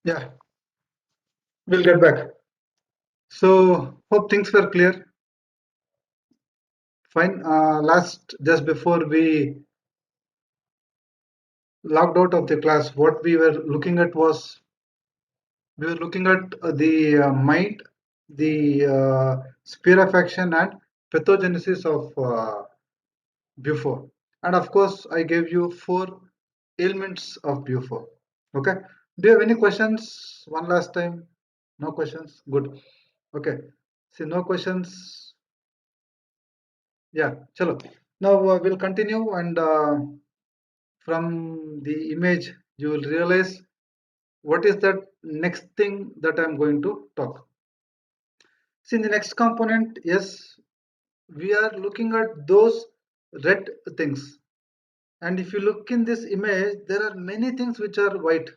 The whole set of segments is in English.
Yeah, we'll get back. So, hope things were clear. Fine. Last, just before we logged out of the class, what we were looking at was we were looking at the mind, the sphere of action, and pathogenesis of Bufo. And of course, I gave you 4 ailments of Bufo. Okay. Do you have any questions? One last time. No questions. Good. Okay. See, no questions. Yeah. Chalo. Now we'll continue, and from the image, you will realize what is that next thing that I'm going to talk. See, in the next component, yes, we are looking at those red things. And if you look in this image, there are many things which are white.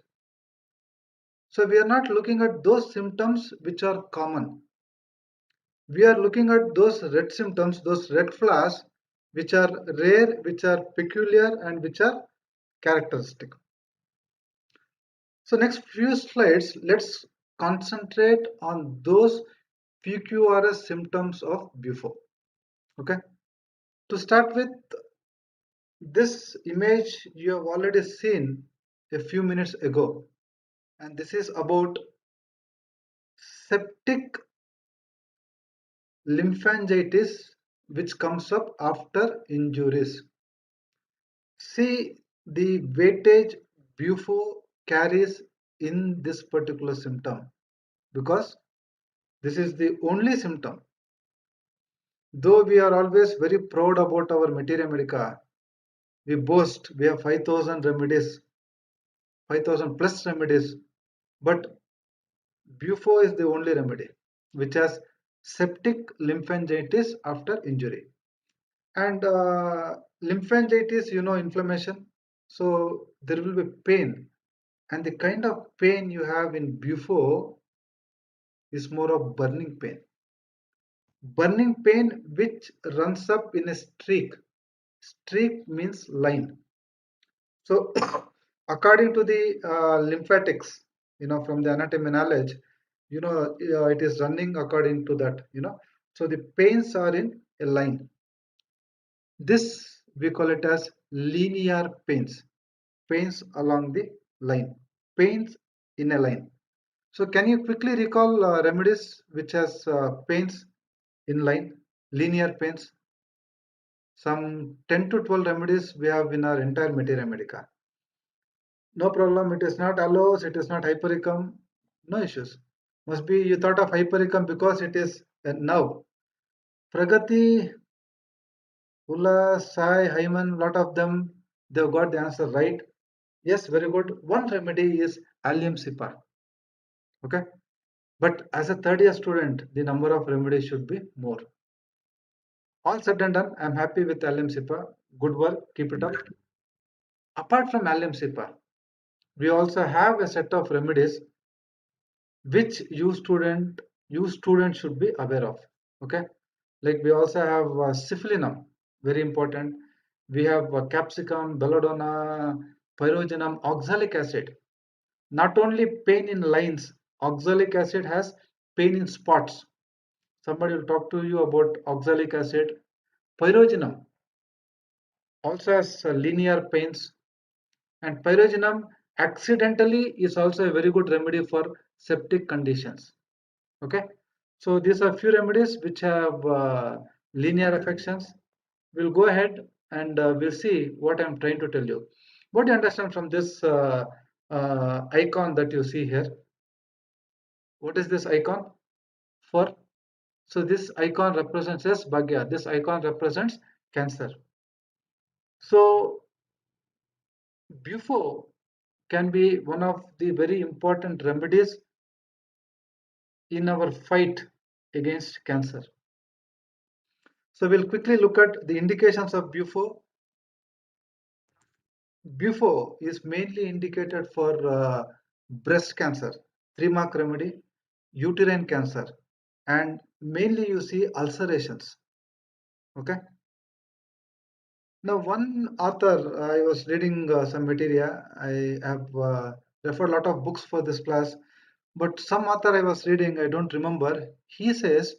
So we are not looking at those symptoms which are common. We are looking at those red symptoms, those red flags, which are rare, which are peculiar, and which are characteristic. So next few slides, let's concentrate on those PQRS symptoms of Bufo. Okay. To start with, this image you have already seen a few minutes ago, and this is about septic lymphangitis, which comes up after injuries. See the weightage Bufo carries in this particular symptom, because this is the only symptom. Though we are always very proud about our materia medica, we boast we have 5,000 remedies, 5,000 plus remedies, but Bufo is the only remedy which has septic lymphangitis after injury. And lymphangitis, inflammation. So there will be pain. And the kind of pain you have in Bufo is more of burning pain. Burning pain which runs up in a streak. Streak means line. So according to the lymphatics, from the anatomy knowledge, it is running according to that. So the pains are in a line. This we call it as linear pains. Pains along the line. Pains in a line. So can you quickly recall remedies which has pains in line, linear pains? Some 10 to 12 remedies we have in our entire materia medica. No problem. It is not allos, it is not hypericum. No issues. Must be you thought of hypericum because it is a nerve. Pragati, Ulla, Sai, Hyman, lot of them, they've got the answer right. Yes, very good. One remedy is allium sipa. Okay. But as a third year student, the number of remedies should be more. All said and done, I'm happy with allium sipa. Good work. Keep it up. Apart from allium sipa, we also have a set of remedies which you student should be aware of. Okay, like we also have syphilinum, very important. We have capsicum, belladonna, pyrogenum, oxalic acid. Not only pain in lines, oxalic acid has pain in spots. Somebody will talk to you about oxalic acid. Pyrogenum also has linear pains, and pyrogenum accidentally is also a very good remedy for septic conditions. Okay, so these are few remedies which have linear affections. We'll go ahead and we'll see what I'm trying to tell you. What do you understand from this icon that you see here? What is this icon for? So this icon represents as Bhagya. This icon represents cancer. So Bufo can be one of the very important remedies in our fight against cancer. So we'll quickly look at the indications of Bufo. Bufo is mainly indicated for breast cancer, 3-mark remedy, uterine cancer, and mainly you see ulcerations. Okay. Now, one author, I was reading some material. I have referred a lot of books for this class, but some author I was reading, I don't remember, he says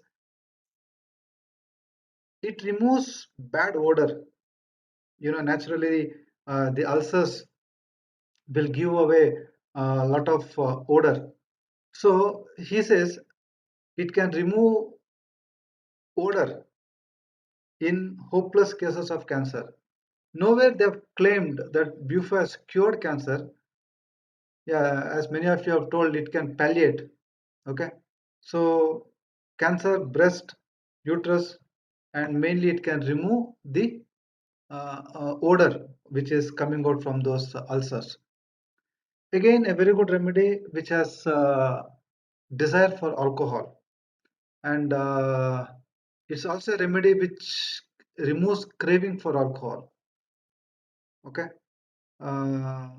it removes bad odor. Naturally, the ulcers will give away a lot of odor. So he says it can remove odor in hopeless cases of cancer. Nowhere they've claimed that Bufo has cured cancer. Yeah, as many of you have told, it can palliate. Okay, so cancer, breast, uterus, and mainly it can remove the odor which is coming out from those ulcers. Again, a very good remedy which has desire for alcohol, and it's also a remedy which removes craving for alcohol. Okay, uh,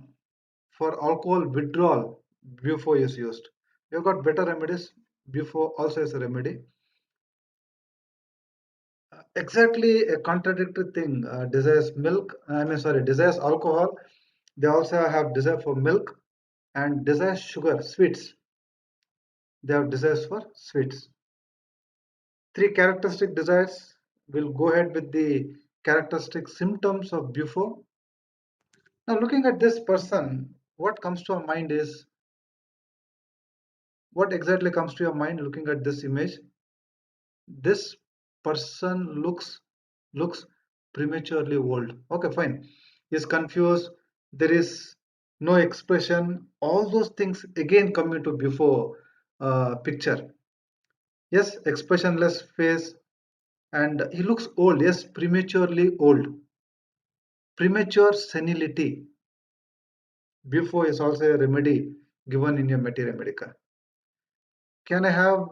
for alcohol withdrawal, Bufo is used. You've got better remedies. Bufo also is a remedy. Exactly a contradictory thing. Desires milk. I mean, sorry, desires alcohol. They also have desire for milk and desires sugar, sweets. They have desires for sweets. Three characteristic desires. We'll go ahead with the characteristic symptoms of Bufo. Now, looking at this person, what comes to our mind is what exactly comes to your mind looking at this image? This person looks prematurely old. Okay, fine. He's confused. There is no expression. All those things again come into before picture. Yes, expressionless face, and he looks old. Yes, prematurely old. Premature senility. Before is also a remedy given in your materia medica. Can I have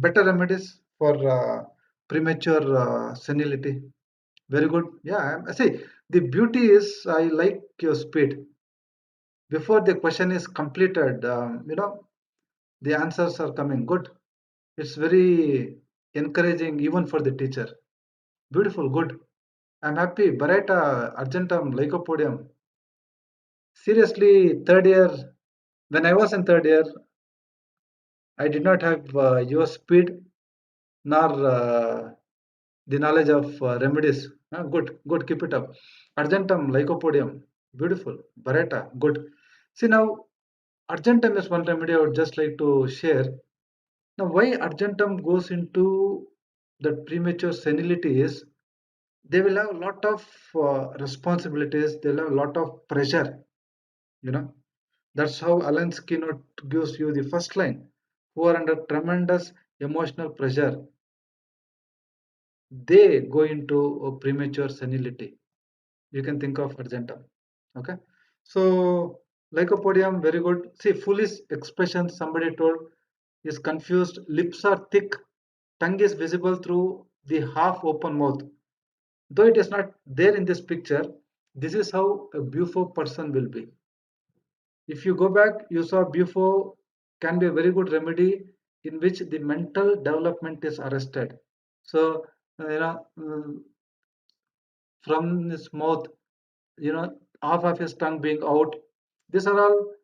better remedies for premature senility? Very good. Yeah, I see. The beauty is I like your speed. Before the question is completed, the answers are coming. Good. It's very encouraging even for the teacher. Beautiful. Good. I'm happy. Barata, Argentum, Lycopodium. Seriously, third year, when I was in third year, I did not have your speed nor the knowledge of remedies. Good, good, keep it up. Argentum, Lycopodium, beautiful. Barretta, good. See now, Argentum is one remedy I would just like to share. Now, why Argentum goes into the premature senility is they will have a lot of responsibilities, they'll have a lot of pressure, you know. That's how Alan Skinner gives you the first line. Who are under tremendous emotional pressure, they go into a premature senility. You can think of argentum. Okay, so lycopodium, very good. See, foolish expression, somebody told, is confused, lips are thick, tongue is visible through the half open mouth. Though it is not there in this picture, this is how a bufo person will be. If you go back, you saw bufo can be a very good remedy in which the mental development is arrested. So from his mouth, half of his tongue being out. These are all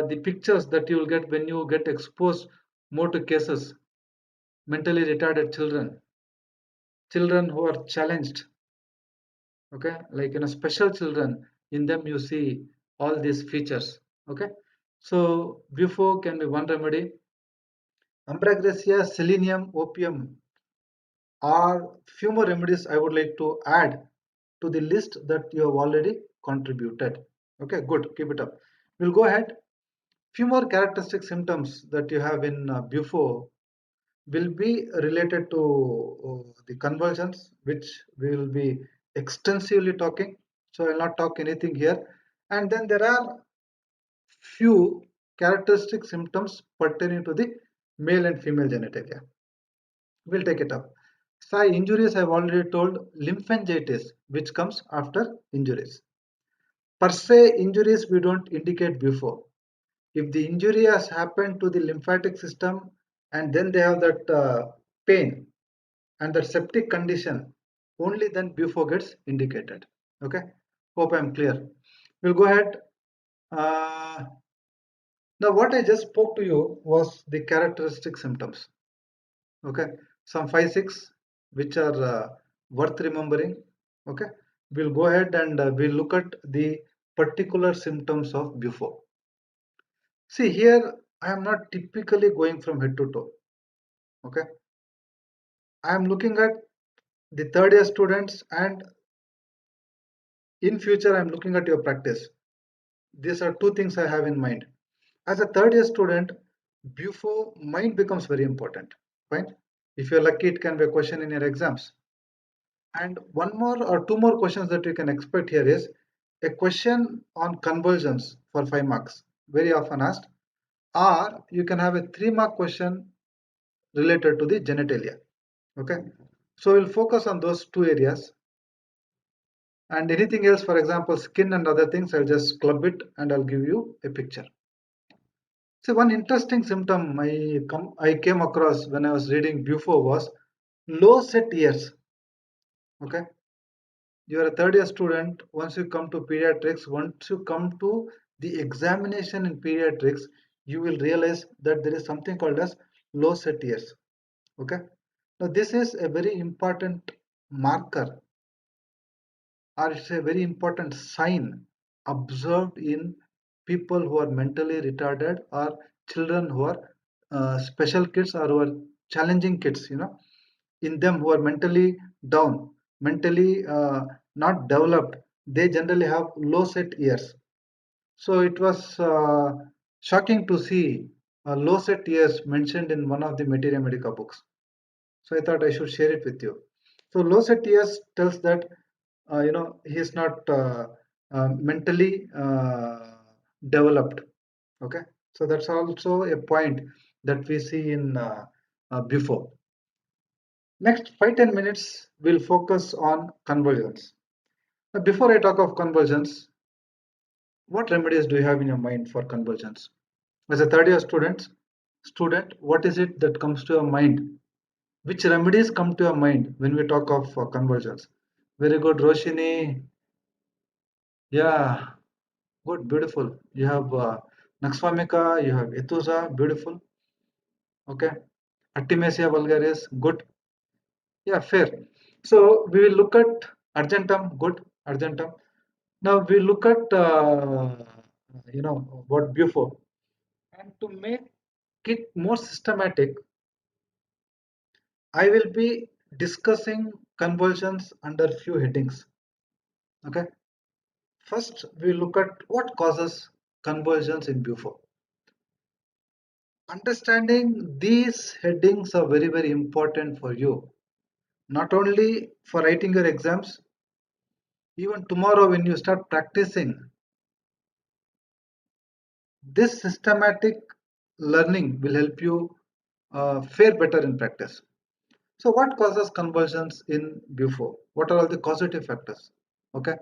the pictures that you will get when you get exposed more to cases. Mentally retarded children, children who are challenged, okay, like special children, in them you see all these features. Okay, so before can be one remedy. Ambragracia, selenium, opium are few more remedies I would like to add to the list that you have already contributed. Okay, good, keep it up. We'll go ahead. Few more characteristic symptoms that you have in Bufo will be related to the convulsions, which we will be extensively talking. So I will not talk anything here. And then there are few characteristic symptoms pertaining to the male and female genitalia. We'll take it up. Sai, injuries I've already told, lymphangitis, which comes after injuries. Per se, injuries we don't indicate before. If the injury has happened to the lymphatic system and then they have that pain and that septic condition, only then before gets indicated. Okay, hope I'm clear. We'll go ahead. Now, what I just spoke to you was the characteristic symptoms. Okay, some 5, 6 which are worth remembering. Okay, we'll go ahead and we'll look at the particular symptoms of Bufo. See here, I am not typically going from head to toe. Okay, I am looking at the third year students, and in future I am looking at your practice. These are two things I have in mind. As a third year student, Bufo mind becomes very important. Fine. If you're lucky, it can be a question in your exams. And one more or two more questions that you can expect here is a question on convulsions for 5 marks, very often asked, or you can have a 3 mark question related to the genitalia. Okay, so we'll focus on those two areas, and anything else, for example, skin and other things, I'll just club it and I'll give you a picture. So one interesting symptom I came across when I was reading Bufo was low set ears. Okay, you are a third year student. Once you come to pediatrics, once you come to the examination in pediatrics, you will realize that there is something called as low set ears. Okay, now this is a very important marker, or it's a very important sign observed in people who are mentally retarded, or children who are special kids, or who are challenging kids, in them, who are mentally down, mentally not developed. They generally have low set ears. So it was shocking to see low set ears mentioned in one of the materia medica books. So I thought I should share it with you. So low set ears tells that he is not mentally developed. Okay, so that's also a point that we see in before. Next 5-10 minutes we'll focus on convergence. Now, before I talk of convergence, what remedies do you have in your mind for convergence? As a third year student, what is it that comes to your mind? Which remedies come to your mind when we talk of convergence? Very good, Roshini. Yeah, good, beautiful. You have Naxwamika, you have Etuza, beautiful. Okay. Artemisia vulgaris, good. Yeah, fair. So we will look at Argentum, good, Argentum. Now we look at what Bufo, and to make it more systematic, I will be discussing convulsions under few headings. Okay. First, we look at what causes convulsions in Bufo. Understanding these headings are very, very important for you, not only for writing your exams, even tomorrow when you start practicing. This systematic learning will help you fare better in practice. So, what causes convulsions in Bufo? What are all the causative factors? Okay,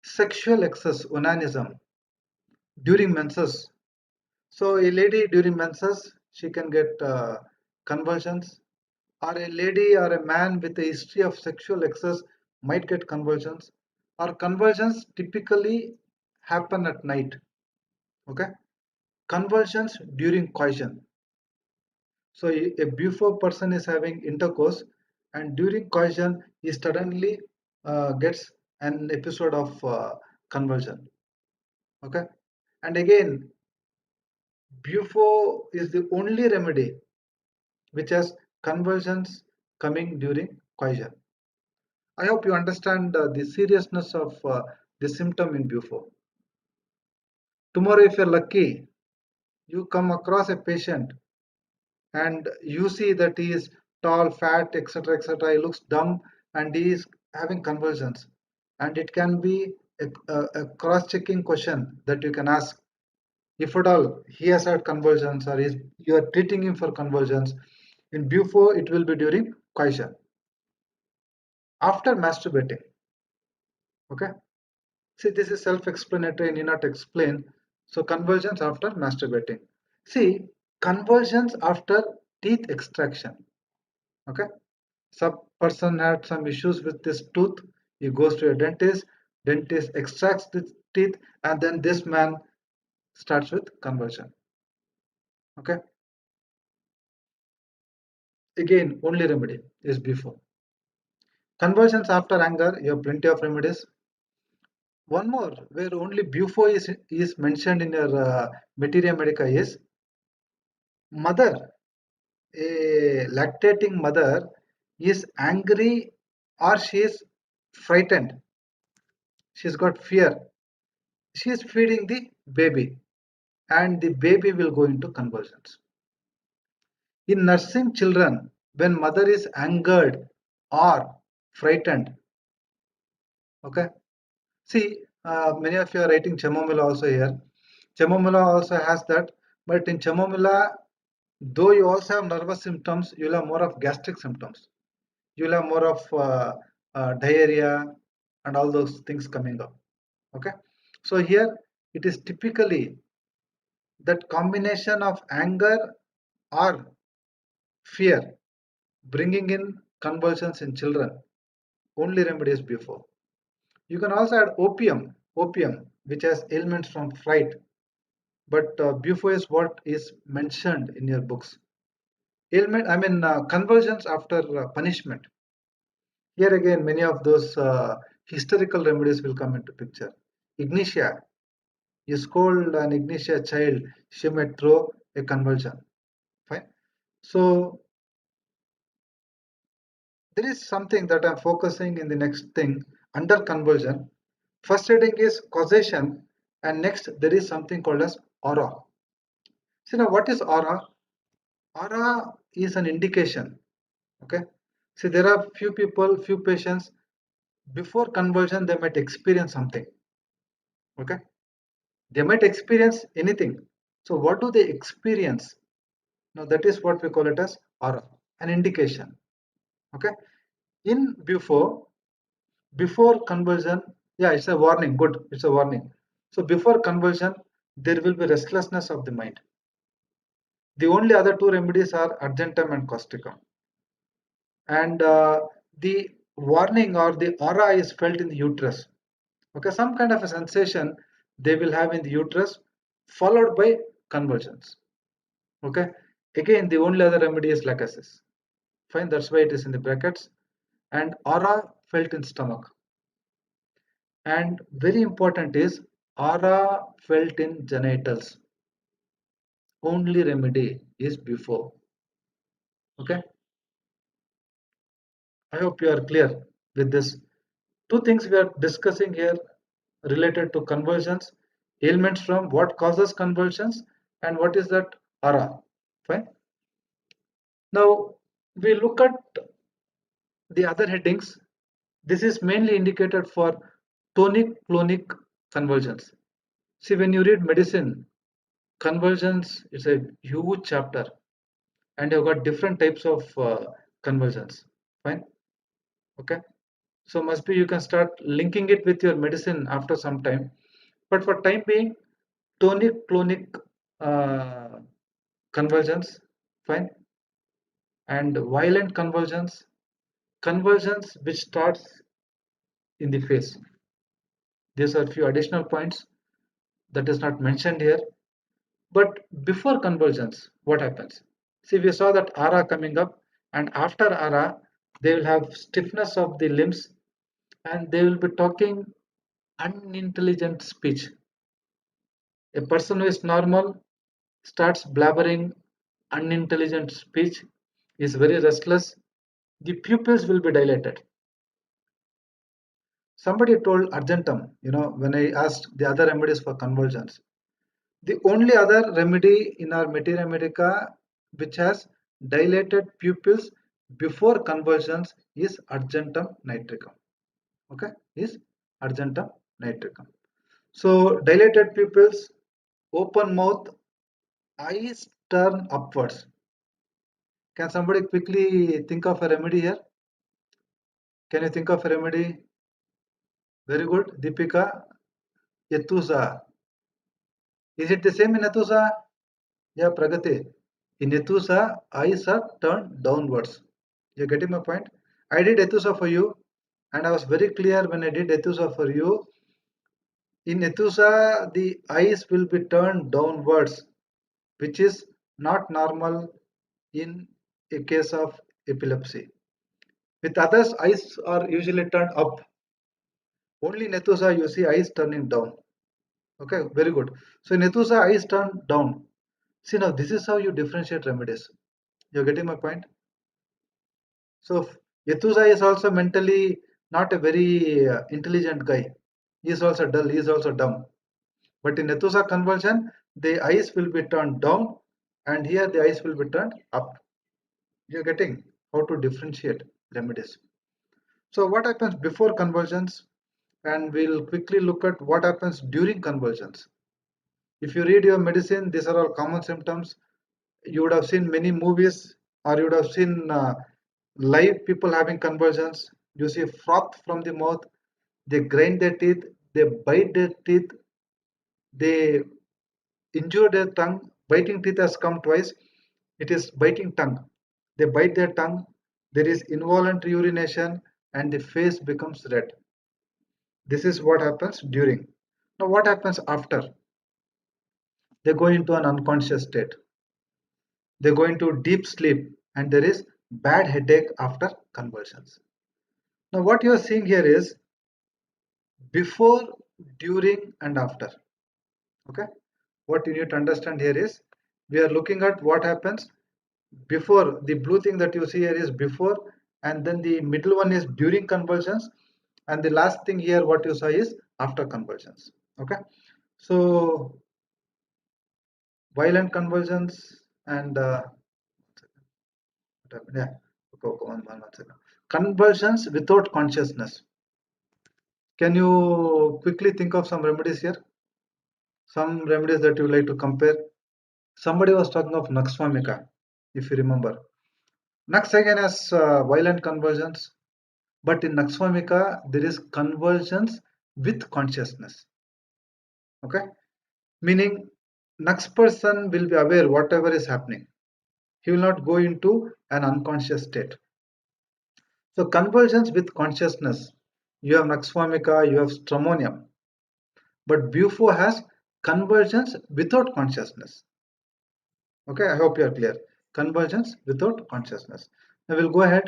sexual excess, onanism during menses. So, a lady during menses, she can get convulsions, or a lady or a man with a history of sexual excess might get convulsions, or convulsions typically happen at night. Okay, convulsions during coition. So a before person is having intercourse, and during coition he suddenly gets an episode of convulsion. Okay, and again, Bufo is the only remedy which has convulsions coming during coition. I hope you understand the seriousness of the symptom in Bufo. Tomorrow, if you're lucky, you come across a patient and you see that he is tall, fat, etc., etc. He looks dumb and he is having convulsions. And it can be a cross-checking question that you can ask. If at all he has had convulsions, or you are treating him for convulsions, in Bufo it will be during coition. After masturbating, okay? See, this is self-explanatory, I need not explain. So convulsions after masturbating. See, convulsions after teeth extraction. Okay. Some person had some issues with this tooth. He goes to a dentist. Dentist extracts the teeth, and then this man starts with conversion. Okay. Again, only remedy is before. Conversions after anger, you have plenty of remedies. One more, where only before is mentioned in your materia medica is mother. A lactating mother is angry or she is frightened. She's got fear. She is feeding the baby and the baby will go into convulsions. In nursing children, when mother is angered or frightened, okay. See, many of you are writing chamomilla also here. Chamomilla also has that, but in chamomilla, though you also have nervous symptoms, you'll have more of gastric symptoms. You'll have more of diarrhea and all those things coming up. Okay, so here it is typically that combination of anger or fear bringing in convulsions in children. Only remedies before. You can also add opium, which has ailments from fright, but before is what is mentioned in your books. Ailment, I mean convulsions after punishment. Here again, many of those historical remedies will come into picture. Ignitia, you scold an ignitia child, she may throw a convulsion. Fine. So there is something that I'm focusing in the next thing under convulsion. First heading is causation, and next there is something called as aura. See now, what is aura? Aura is an indication. Okay. See, there are few people, few patients before convulsion they might experience something. Okay. They might experience anything. So what do they experience? Now that is what we call it as aura, an indication. Okay. In before convulsion, yeah, it's a warning. Good, it's a warning. So before convulsion, there will be restlessness of the mind. The only other two remedies are argentum and causticum. And the warning or the aura is felt in the uterus. Okay, some kind of a sensation they will have in the uterus, followed by convulsions. Okay, again, the only other remedy is lachesis. Fine, that's why it is in the brackets. And aura felt in stomach. And very important is aura felt in genitals. Only remedy is before. Okay, I hope you are clear with this. Two things we are discussing here related to convulsions, ailments from what causes convulsions and what is that aura. Fine. Now we look at the other headings. This is mainly indicated for tonic clonic convulsions. See, when you read medicine, convulsions is a huge chapter and you've got different types of convulsions. Fine. Okay. So must be you can start linking it with your medicine after some time. But for time being, tonic clonic uh, convulsions, fine, and violent convulsions, convulsions which starts in the face. These are few additional points that is not mentioned here. But before convulsions, what happens? See, we saw that aura coming up, and after aura, they will have stiffness of the limbs, and they will be talking unintelligent speech. A person who is normal starts blabbering unintelligent speech, is very restless, the pupils will be dilated. Somebody told argentum, when I asked the other remedies for convulsions, the only other remedy in our materia medica which has dilated pupils before convulsions is argentum nitricum. Okay, is argentum nitricum. So dilated pupils, open mouth, eyes turn upwards. Can somebody quickly think of a remedy here? Can you think of a remedy? Very good. Deepika, Yetusa. Is it the same in Yetusa? Yeah, Pragati. In Yetusa, eyes are turned downwards. You're getting my point? I did Yetusa for you, and I was very clear when I did Yetusa for you. In Ethusa, the eyes will be turned downwards, which is not normal in a case of epilepsy. With others, eyes are usually turned up. Only in Ethusa, you see eyes turning down. Okay, very good. So in Ethusa, eyes turn down. See now, this is how you differentiate remedies. You're getting my point? So Yethusa is also mentally not a very intelligent guy. He is also dull, he is also dumb. But in Yethusa conversion, the eyes will be turned down and here the eyes will be turned up. You're getting how to differentiate remedies. So what happens before conversions? And we'll quickly look at what happens during conversions. If you read your medicine, these are all common symptoms. You would have seen many movies or you would have seen live people having conversions. You see froth from the mouth, they grind their teeth, they bite their teeth, they injure their tongue. Biting teeth has come twice. It is biting tongue. They bite their tongue, there is involuntary urination, and the face becomes red. This is what happens during. Now, what happens after? They go into an unconscious state. They go into deep sleep, and there is bad headache after convulsions. Now, what you are seeing here is before, during, and after. Okay, what you need to understand here is we are looking at what happens before. The blue thing that you see here is before, and then the middle one is during convulsions, and the last thing here what you saw is after convulsions. Okay, so violent convulsions and what happened? Yeah, okay, okay, one second. Convulsions without consciousness. Can you quickly think of some remedies here? Some remedies that you like to compare. Somebody was talking of Naxwamika, if you remember. Nax again has violent convulsions, but in Naxwamika there is convulsions with consciousness. Okay, meaning Nax person will be aware whatever is happening. He will not go into an unconscious state. So convulsions with consciousness. You have Naxwamika, you have Stramonium, but Bufo has convulsions without consciousness. Okay, I hope you are clear. Convergence without consciousness. Now we'll go ahead.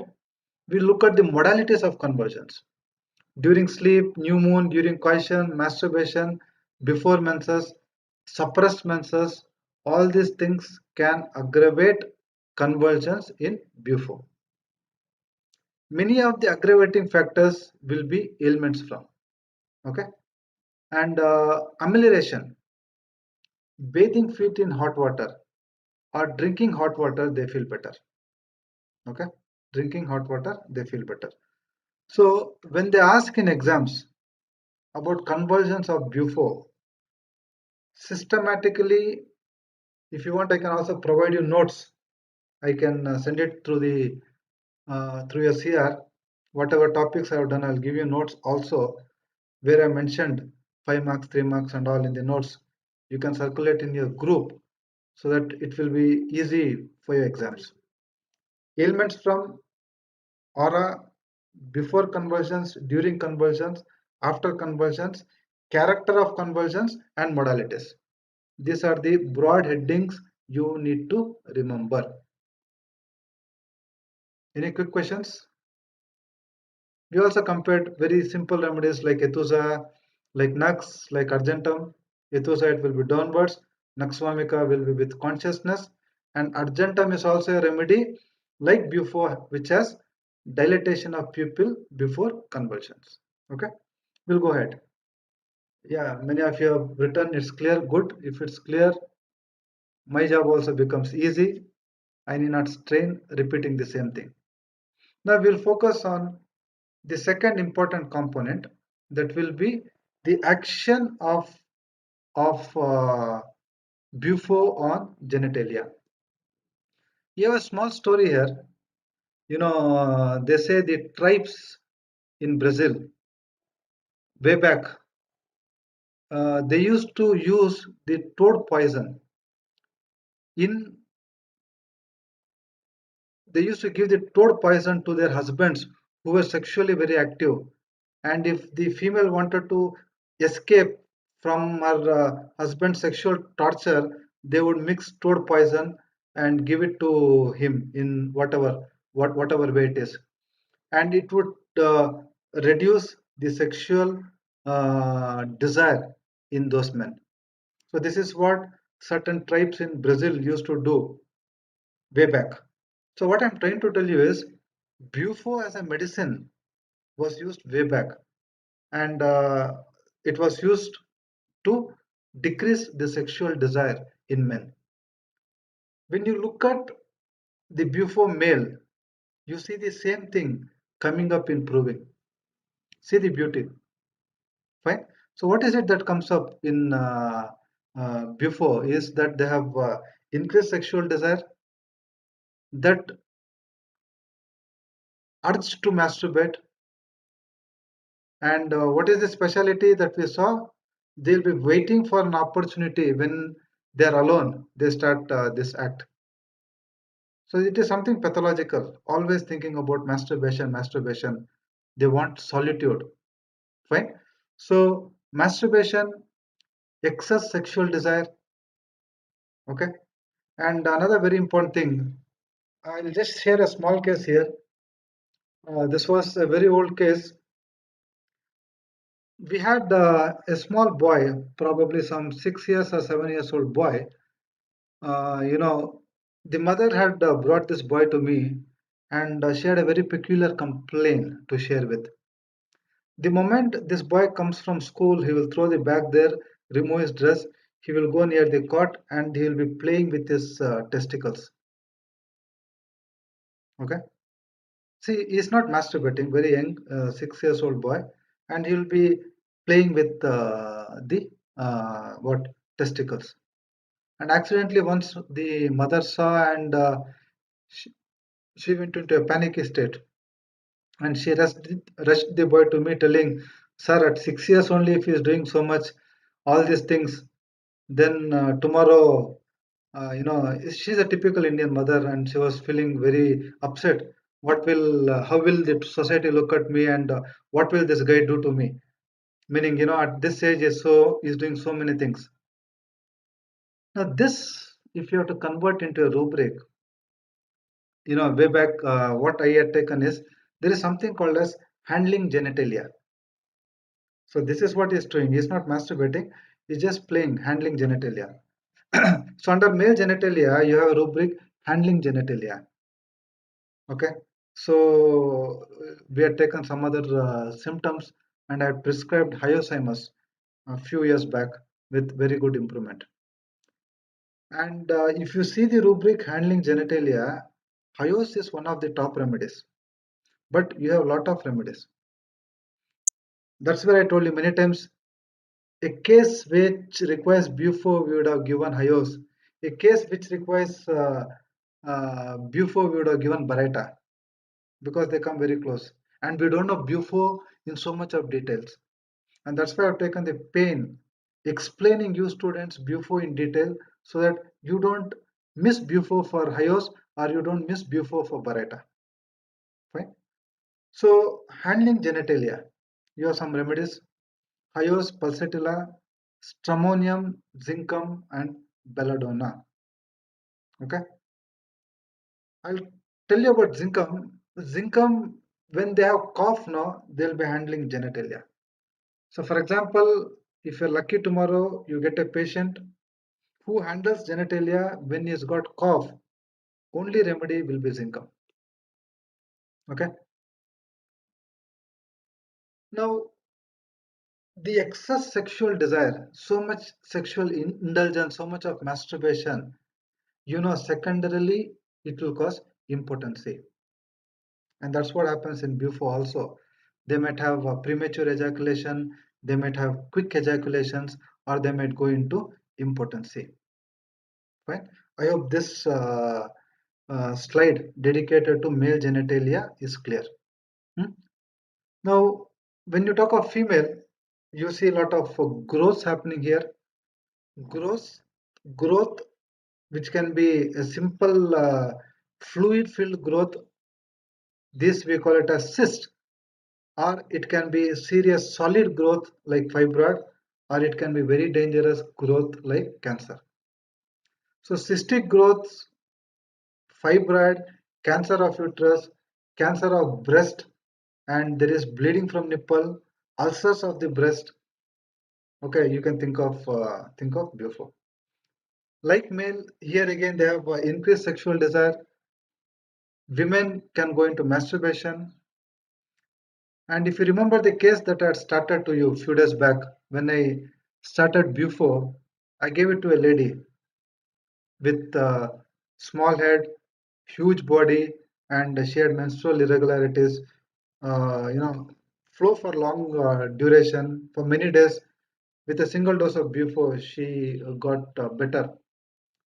We'll look at the modalities of convergence. During sleep, new moon, during coition, masturbation, before menses, suppressed menses, all these things can aggravate convergence in Bufo. Many of the aggravating factors will be ailments from. Okay, and amelioration, bathing feet in hot water or drinking hot water, they feel better. Okay, drinking hot water, they feel better. So when they ask in exams about conversions of Bufo, systematically, if you want, I can also provide you notes. I can send it through the through your CR. Whatever topics I have done, I'll give you notes also where I mentioned 5 marks, 3 marks, and all in the notes. You can circulate in your group so that it will be easy for your exams. Ailments from aura, before conversions, during conversions, after conversions, character of conversions, and modalities. These are the broad headings you need to remember. Any quick questions? We also compared very simple remedies like Ethusa, like Nux, like Argentum. Ethusa it will be downwards, Naxwamika will be with consciousness, and Argentum is also a remedy like Bufo, which has dilatation of pupil before convulsions. Okay, we'll go ahead. Yeah, many of you have written it's clear, good. If it's clear, my job also becomes easy. I need not strain repeating the same thing. Now we'll focus on the second important component, that will be the action of Bufo on genitalia. You have a small story here. They say the tribes in Brazil way back, they used to use the toad poison in. They used to give the toad poison to their husbands who were sexually very active, and if the female wanted to escape from her husband's sexual torture, they would mix toad poison and give it to him in whatever way it is, and it would reduce the sexual desire in those men. So this is what certain tribes in Brazil used to do way back. So what I'm trying to tell you is, Bufo as a medicine was used way back, and it was used to decrease the sexual desire in men. When you look at the Bufo male, you see the same thing coming up in proving. See the beauty. Fine. So what is it that comes up in Bufo is that they have increased sexual desire, that urge to masturbate, and what is the speciality that we saw? They'll be waiting for an opportunity when they're alone, they start this act. So it is something pathological, always thinking about masturbation, masturbation. They want solitude. Fine. So masturbation, excess sexual desire. Okay. And another very important thing, I'll just share a small case here. This was a very old case. We had a small boy, probably some 6 years or 7 years old boy. The mother had brought this boy to me, and she had a very peculiar complaint to share with. The moment this boy comes from school, he will throw the bag there, remove his dress, he will go near the cot, and he will be playing with his testicles. Okay. See, he's not masturbating, very young, 6 years old boy, and he'll be playing with the what testicles. And accidentally, once the mother saw, and she, she went into a panicky state, and she rushed the boy to me, telling, "Sir, at 6 years only, if he is doing so much, all these things, then tomorrow." She's a typical Indian mother, and she was feeling very upset. How will the society look at me, and what will this guy do to me? Meaning, at this age, he's doing so many things. Now, this, if you have to convert into a rubric, way back, what I had taken is, there is something called as handling genitalia. So this is what he's doing. He's not masturbating. He's just playing, handling genitalia. So under male genitalia, you have a rubric handling genitalia. Okay. So we had taken some other symptoms, and I prescribed hyoscyamus a few years back with very good improvement. And if you see the rubric handling genitalia, hyos is one of the top remedies, but you have a lot of remedies. That's where I told you many times, a case which requires Bufo, we would have given hyos. A case which requires Bufo, we would have given Bareta, because they come very close. And we don't know Bufo in so much of details. And that's why I've taken the pain explaining you students Bufo in detail, so that you don't miss Bufo for hyos, or you don't miss Bufo for Bareta. Fine. So handling genitalia, you have some remedies: hyos, pulsatilla, stramonium, zincum, and belladonna. Okay, I'll tell you about zincum. Zincum, when they have cough now, they'll be handling genitalia. So, for example, if you're lucky tomorrow, you get a patient who handles genitalia when he's got cough, only remedy will be zincum. Okay. Now, the excess sexual desire, so much sexual indulgence, so much of masturbation, secondarily, it will cause impotency. And that's what happens in Bufo also. They might have premature ejaculation, they might have quick ejaculations, or they might go into impotency. Fine. I hope this slide dedicated to male genitalia is clear. Hmm? Now, when you talk of female, you see a lot of growth happening here. Growth, growth, which can be a simple fluid-filled growth. This we call it as cyst, or it can be serious solid growth like fibroid, or it can be very dangerous growth like cancer. So cystic growth, fibroid, cancer of uterus, cancer of breast, and there is bleeding from nipple, ulcers of the breast. Okay, you can think of before. Like male, here again they have increased sexual desire. Women can go into masturbation. And if you remember the case that I had started to you a few days back, when I started Bufo, I gave it to a lady with small head, huge body, and she had menstrual irregularities. You know, flow for long duration for many days. With a single dose of Bufo, she got better.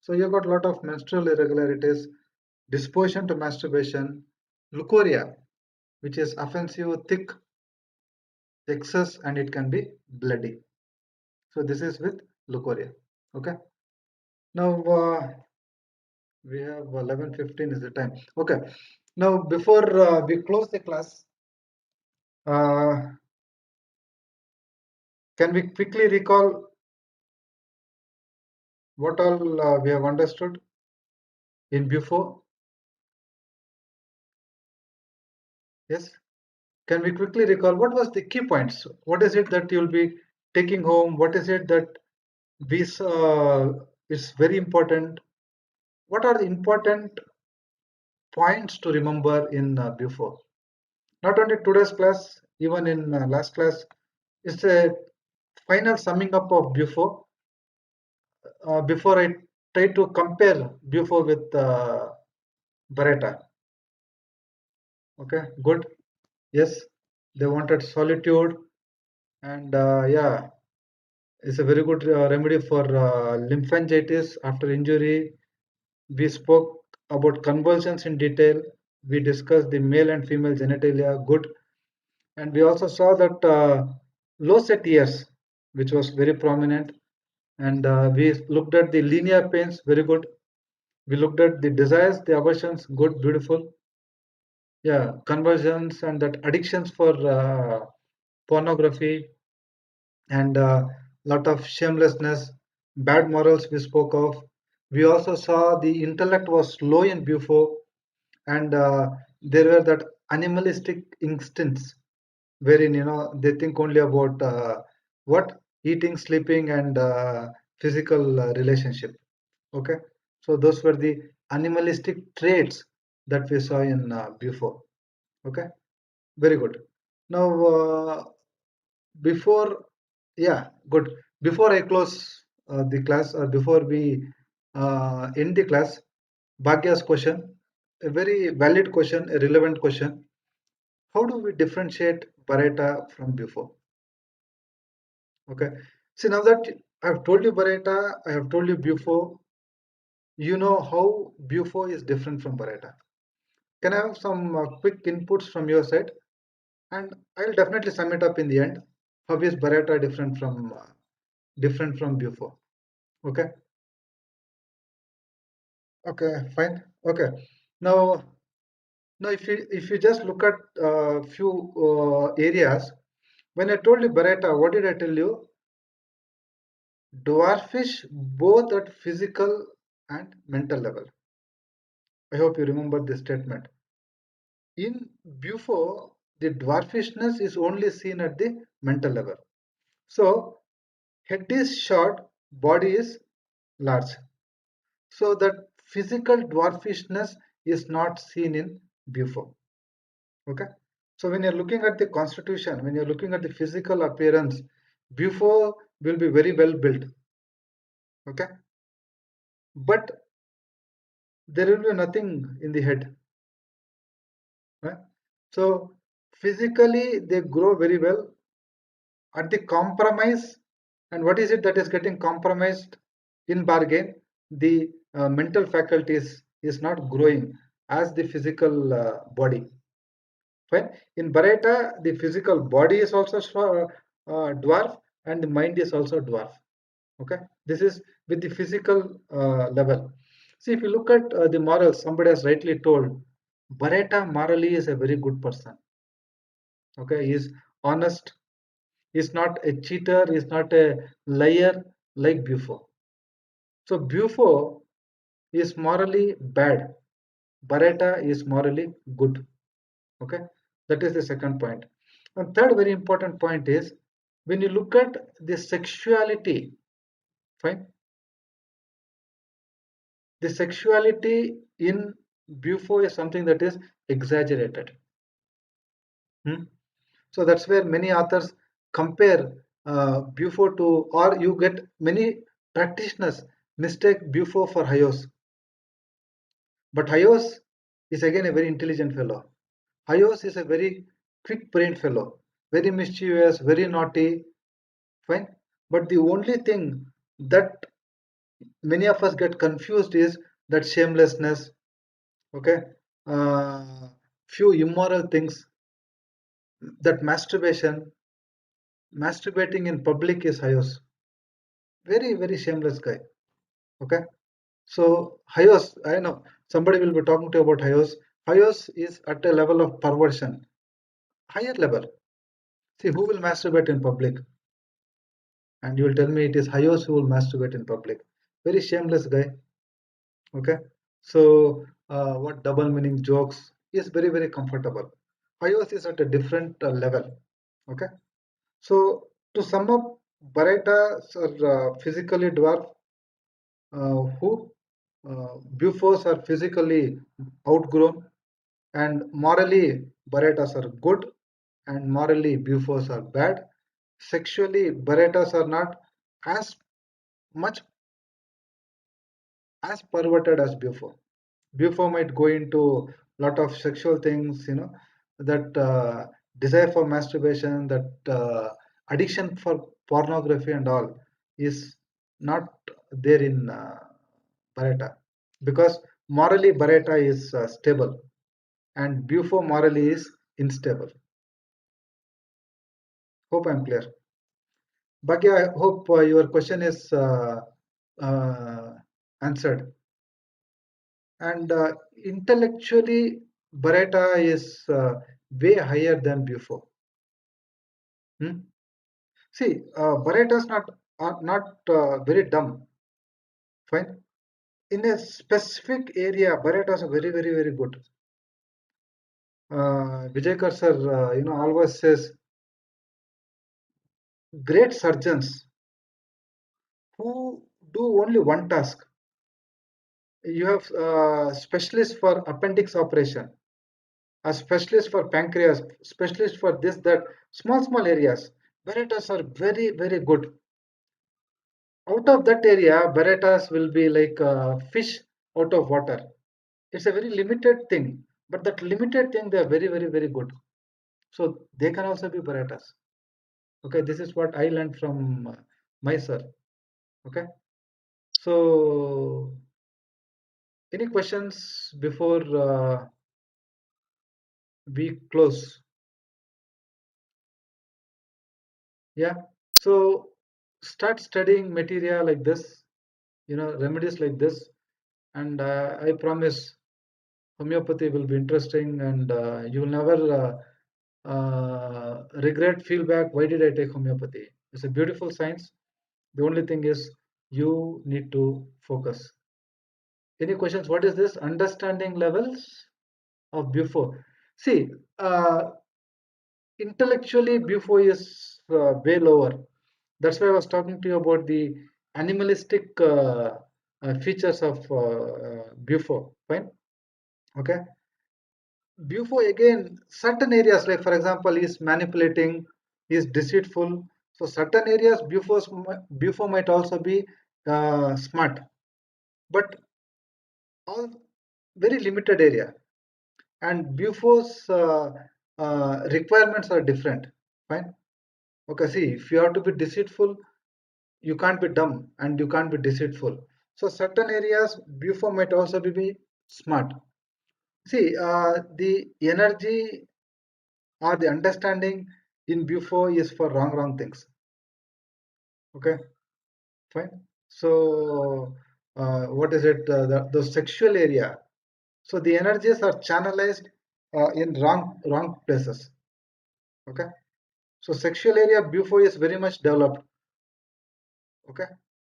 So you got a lot of menstrual irregularities, disposition to masturbation, leukorrhea, which is offensive, thick, excess, and it can be bloody. So this is with leukorrhea. Okay. Now we have 11:15 is the time. Okay. Now before we close the class, uh, can we quickly recall what all we have understood in before? Yes. Can we quickly recall what was the key points? What is it that you'll be taking home? What is it that this is very important? What are the important points to remember in before? Not only today's class, even in last class, it's a final summing up of before. Before I try to compare before with Beretta. Okay, good. Yes, they wanted solitude, and yeah, it's a very good remedy for lymphangitis after injury. We spoke about convulsions in detail. We discussed the male and female genitalia, good. And we also saw that low set ears, which was very prominent. And we looked at the linear pains, very good. We looked at the desires, the aversions, good, beautiful. Yeah, conversions and that addictions for pornography and lot of shamelessness, bad morals we spoke of. We also saw the intellect was low in Bufo, and there were that animalistic instincts wherein they think only about what eating, sleeping, and physical relationship. Okay, so those were the animalistic traits that we saw in Bufo. Okay, very good. Now before, yeah, good. Before I close the class, or before we end the class, Bhagya's question, a very valid question, a relevant question. How do we differentiate Bareta from Bufo? Okay. See, now that I have told you Bareta, I have told you Bufo, you know how Bufo is different from Bareta. Can I have some quick inputs from your side? And I'll definitely sum it up in the end. How is Bareta different from Bufo? Okay. Okay. Fine. Okay. Now, now if you just look at a few areas, when I told you Bareta, what did I tell you? Dwarfish both at physical and mental level. I hope you remember this statement. In Bufo, the dwarfishness is only seen at the mental level. So, head is short, body is large. So, that physical dwarfishness is not seen in Bufo. Okay. So, when you're looking at the constitution, when you're looking at the physical appearance, Bufo will be very well built. Okay. But there will be nothing in the head. Right? So physically they grow very well at the compromise. And what is it that is getting compromised in bargain? The mental faculties is not growing as the physical body. Fine. In Bareta, the physical body is also dwarf and the mind is also dwarf. Okay. This is with the physical level. See, if you look at the morals, somebody has rightly told, Bareta morally is a very good person. Okay, he is honest, Is not a cheater, is not a liar like Bufo. So Bufo is morally bad. Barretta is morally good. Okay, that is the second point. And third very important point is when you look at the sexuality, fine, the sexuality in Bufo is something that is exaggerated. Hmm? So that's where many authors compare Bufo to, or you get many practitioners mistake Bufo for Hyos. But Hyos is again a very intelligent fellow. Hyos is a very quick brained fellow, very mischievous, very naughty, fine. But the only thing that many of us get confused is that shamelessness, okay, few immoral things, that masturbating in public is Hyos. Very, very shameless guy. Okay. So Hyos, I know somebody will be talking to you about Hyos. Hyos is at a level of perversion, higher level. See, who will masturbate in public? And you will tell me it is Hyos who will masturbate in public. Very shameless guy. Okay. So what double meaning jokes is very, very comfortable. Hyos is at a different level. Okay. So to sum up, Baretas are physically dwarf, who Bufos are physically outgrown, and morally Baretas are good, and morally Bufos are bad. Sexually, Baretas are not as much as perverted as Bufo. Bufo might go into a lot of sexual things, that desire for masturbation, that addiction for pornography and all is not there in Bareta, because morally Bareta is stable and Bufo morally is unstable. Hope I'm clear. Bhagya, I hope your question is uh, answered. And intellectually, Bareta is way higher than Bufo. Hmm? See, Baretas not are not very dumb. Fine. In a specific area, Baretas are very, very, very good. Vijaykrishna sir, always says great surgeons who do only one task. You have specialists for appendix operation, a specialist for pancreas, specialist for this, that, small areas. Baretas are very, very good. Out of that area, Baretas will be like fish out of water. It's a very limited thing, but that limited thing, they are very, very, very good. So they can also be Baretas. Okay, this is what I learned from my sir. Okay, so any questions before we close? Yeah, so start studying material like this, remedies like this, and I promise homeopathy will be interesting, and you will never regret feedback. Why did I take homeopathy? It's a beautiful science. The only thing is you need to focus. Any questions? What is this understanding levels of Bufo? See, intellectually Bufo is way lower. That's why I was talking to you about the animalistic features of Bufo. Fine. Okay. Bufo again, certain areas, like for example, is manipulating, is deceitful. So certain areas Bufo might also be smart, but all very limited area. And Bufo's requirements are different. Fine. Okay. See, if you have to be deceitful, you can't be dumb and you can't be deceitful. So certain areas Bufo might also be smart. See, the energy or the understanding in Bufo is for wrong things. Okay, fine. So what is it? The sexual area. So the energies are channelized in wrong places. Okay. So sexual area Bufo is very much developed. Okay,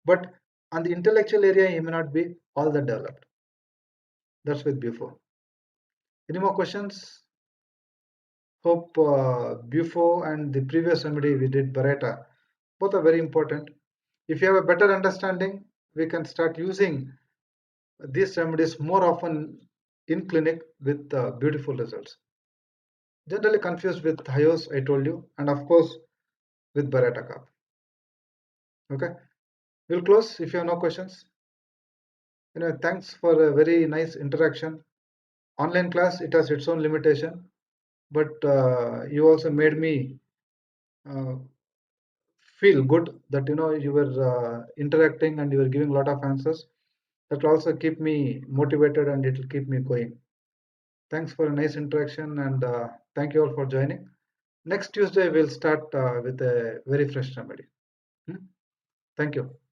but on the intellectual area he may not be all that developed. That's with Bufo. Any more questions? Hope Bufo and the previous remedy we did Barreta, both are very important. If you have a better understanding, we can start using these remedies more often in clinic with beautiful results. Generally confused with Hyos, I told you, and of course with Barreta cup. Okay, we'll close if you have no questions. Thanks for a very nice interaction. Online class, it has its own limitation, but you also made me uh, feel good that you were interacting and you were giving a lot of answers. That will also keep me motivated and it will keep me going. Thanks for a nice interaction and thank you all for joining. Next Tuesday we'll start with a very fresh remedy. Thank you.